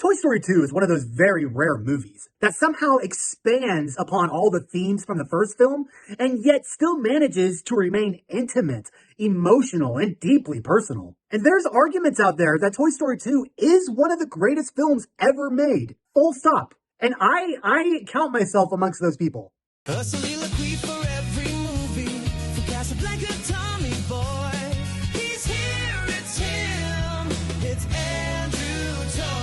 Toy Story 2 is one of those very rare movies that somehow expands upon all the themes from the first film and yet still manages to remain intimate, emotional, and deeply personal. And there's arguments out there that Toy Story 2 is one of the greatest films ever made. Full stop. And I count myself amongst those people. A soliloquy for every movie, from Casablanca, Tommy Boy. He's here, it's him, it's Andrew Toy.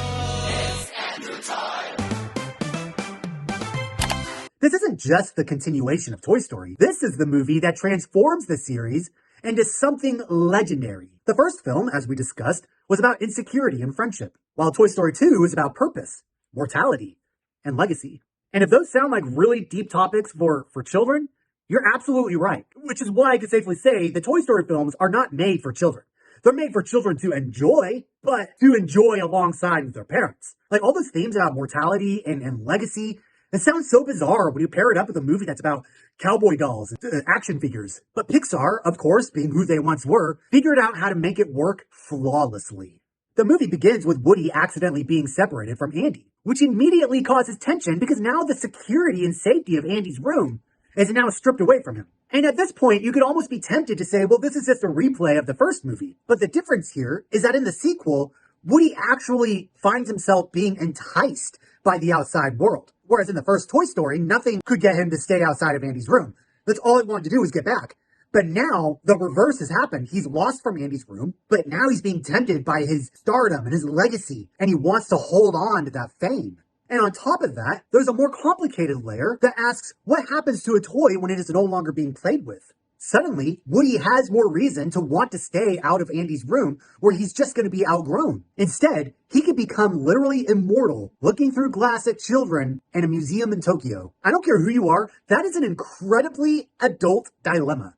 This isn't just the continuation of Toy Story. This is the movie that transforms the series into something legendary. The first film, as we discussed, was about insecurity and friendship, while Toy Story 2 is about purpose, mortality, and legacy. And if those sound like really deep topics for children, you're absolutely right. Which is why I can safely say the Toy Story films are not made for children. They're made for children to enjoy, but to enjoy alongside with their parents. Like all those themes about mortality and legacy, it sounds so bizarre when you pair it up with a movie that's about cowboy dolls and action figures. But Pixar, of course, being who they once were, figured out how to make it work flawlessly. The movie begins with Woody accidentally being separated from Andy, which immediately causes tension because now the security and safety of Andy's room is now stripped away from him. And at this point, you could almost be tempted to say, well, this is just a replay of the first movie. But the difference here is that in the sequel, Woody actually finds himself being enticed by the outside world. Whereas in the first Toy Story, nothing could get him to stay outside of Andy's room. That's all he wanted to do was get back. But now the reverse has happened. He's lost from Andy's room, but now he's being tempted by his stardom and his legacy, and he wants to hold on to that fame. And on top of that, there's a more complicated layer that asks, what happens to a toy when it is no longer being played with? Suddenly, Woody has more reason to want to stay out of Andy's room where he's just going to be outgrown. Instead, he could become literally immortal, looking through glass at children in a museum in Tokyo. I don't care who you are, that is an incredibly adult dilemma.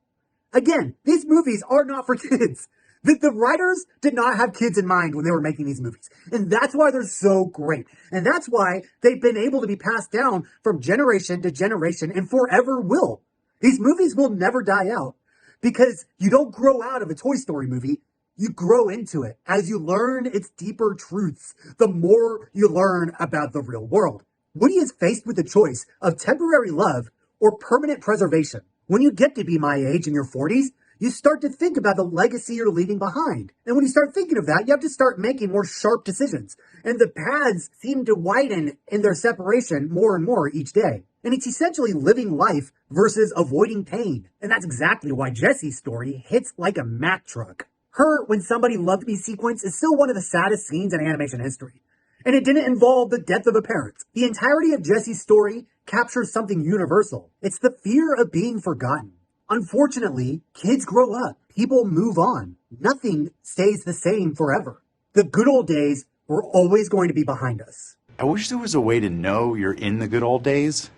Again, these movies are not for kids. The writers did not have kids in mind when they were making these movies. And that's why they're so great. And that's why they've been able to be passed down from generation to generation and forever will. These movies will never die out because you don't grow out of a Toy Story movie. You grow into it. As you learn its deeper truths, the more you learn about the real world. Woody is faced with the choice of temporary love or permanent preservation. When you get to be my age in your 40s, you start to think about the legacy you're leaving behind. And when you start thinking of that, you have to start making more sharp decisions. And the paths seem to widen in their separation more and more each day. And it's essentially living life versus avoiding pain. And that's exactly why Jessie's story hits like a Mack truck. Her "when somebody loved me" sequence is still one of the saddest scenes in animation history. And it didn't involve the death of a parent. The entirety of Jessie's story captures something universal. It's the fear of being forgotten. Unfortunately, kids grow up. People move on. Nothing stays the same forever. The good old days were always going to be behind us. I wish there was a way to know you're in the good old days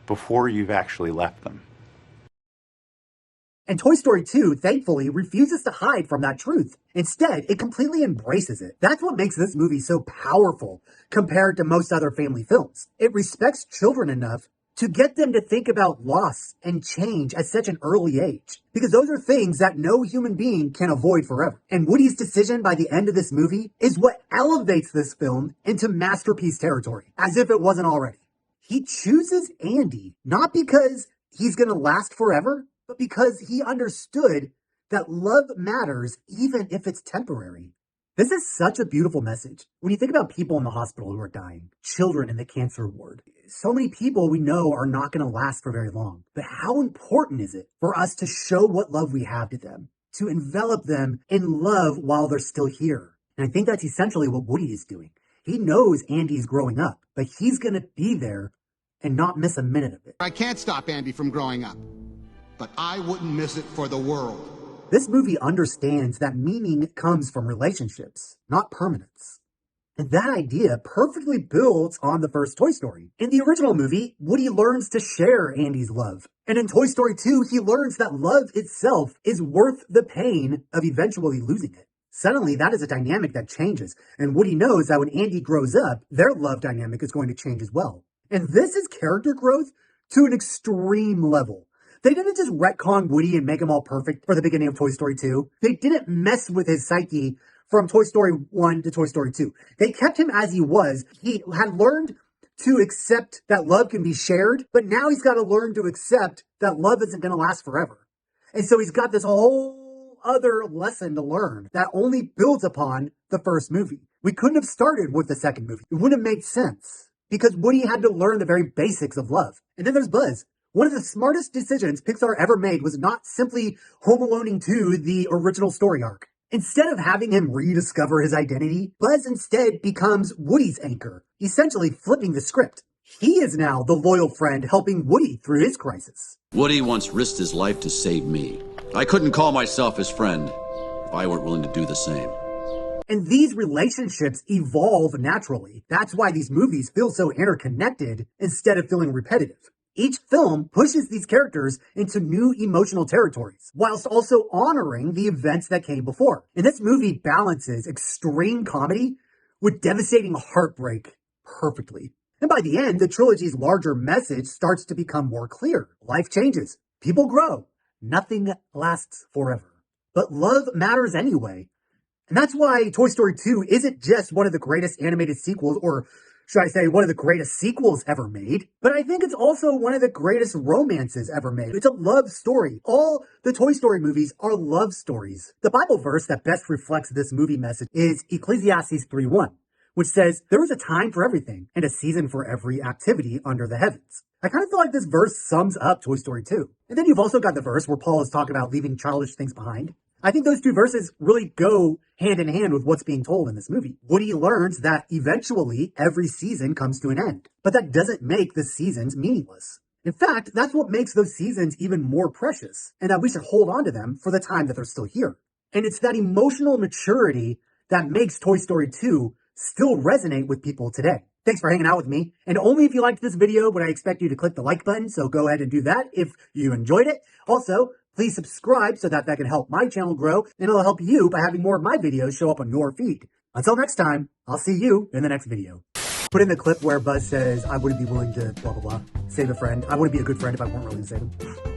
before you've actually left them. And Toy Story 2, thankfully, refuses to hide from that truth. Instead, it completely embraces it. That's what makes this movie so powerful compared to most other family films. It respects children enough to get them to think about loss and change at such an early age. Because those are things that no human being can avoid forever. And Woody's decision by the end of this movie is what elevates this film into masterpiece territory, as if it wasn't already. He chooses Andy, not because he's gonna last forever, but because he understood that love matters even if it's temporary. This is such a beautiful message. When you think about people in the hospital who are dying, children in the cancer ward, so many people we know are not going to last for very long. But how important is it for us to show what love we have to them, to envelop them in love while they're still here? And I think that's essentially what Woody is doing. He knows Andy's growing up, but he's going to be there and not miss a minute of it. I can't stop Andy from growing up, but I wouldn't miss it for the world. This movie understands that meaning comes from relationships, not permanence. And that idea perfectly builds on the first Toy Story. In the original movie, Woody learns to share Andy's love. And in Toy Story 2, he learns that love itself is worth the pain of eventually losing it. Suddenly, that is a dynamic that changes. And Woody knows that when Andy grows up, their love dynamic is going to change as well. And this is character growth to an extreme level. They didn't just retcon Woody and make him all perfect for the beginning of Toy Story 2. They didn't mess with his psyche from Toy Story 1 to Toy Story 2. They kept him as he was. He had learned to accept that love can be shared, but now he's got to learn to accept that love isn't going to last forever. And so he's got this whole other lesson to learn that only builds upon the first movie. We couldn't have started with the second movie. It wouldn't have made sense because Woody had to learn the very basics of love. And then there's Buzz. One of the smartest decisions Pixar ever made was not simply Home Aloneing 2 the original story arc. Instead of having him rediscover his identity, Buzz instead becomes Woody's anchor, essentially flipping the script. He is now the loyal friend helping Woody through his crisis. Woody once risked his life to save me. I couldn't call myself his friend if I weren't willing to do the same. And these relationships evolve naturally. That's why these movies feel so interconnected instead of feeling repetitive. Each film pushes these characters into new emotional territories, whilst also honoring the events that came before. And this movie balances extreme comedy with devastating heartbreak perfectly. And by the end, the trilogy's larger message starts to become more clear. Life changes. People grow. Nothing lasts forever. But love matters anyway. And that's why Toy Story 2 isn't just one of the greatest animated sequels, or should I say one of the greatest sequels ever made, but I think it's also one of the greatest romances ever made. It's a love story. All the Toy Story movies are love stories. The Bible verse that best reflects this movie message is Ecclesiastes 3:1, which says, "There is a time for everything and a season for every activity under the heavens." I kind of feel like this verse sums up Toy Story 2. And then you've also got the verse where Paul is talking about leaving childish things behind. I think those two verses really go hand in hand with what's being told in this movie. Woody learns that eventually every season comes to an end, but that doesn't make the seasons meaningless. In fact, that's what makes those seasons even more precious, and that we should hold on to them for the time that they're still here. And it's that emotional maturity that makes Toy Story 2 still resonate with people today. Thanks for hanging out with me. And only if you liked this video would I expect you to click the like button, so go ahead and do that if you enjoyed it. Also, please subscribe so that can help my channel grow, and it'll help you by having more of my videos show up on your feed. Until next time, I'll see you in the next video. Put in the clip where Buzz says, "I wouldn't be willing to blah, blah, blah. Save a friend. I wouldn't be a good friend if I weren't willing to save him."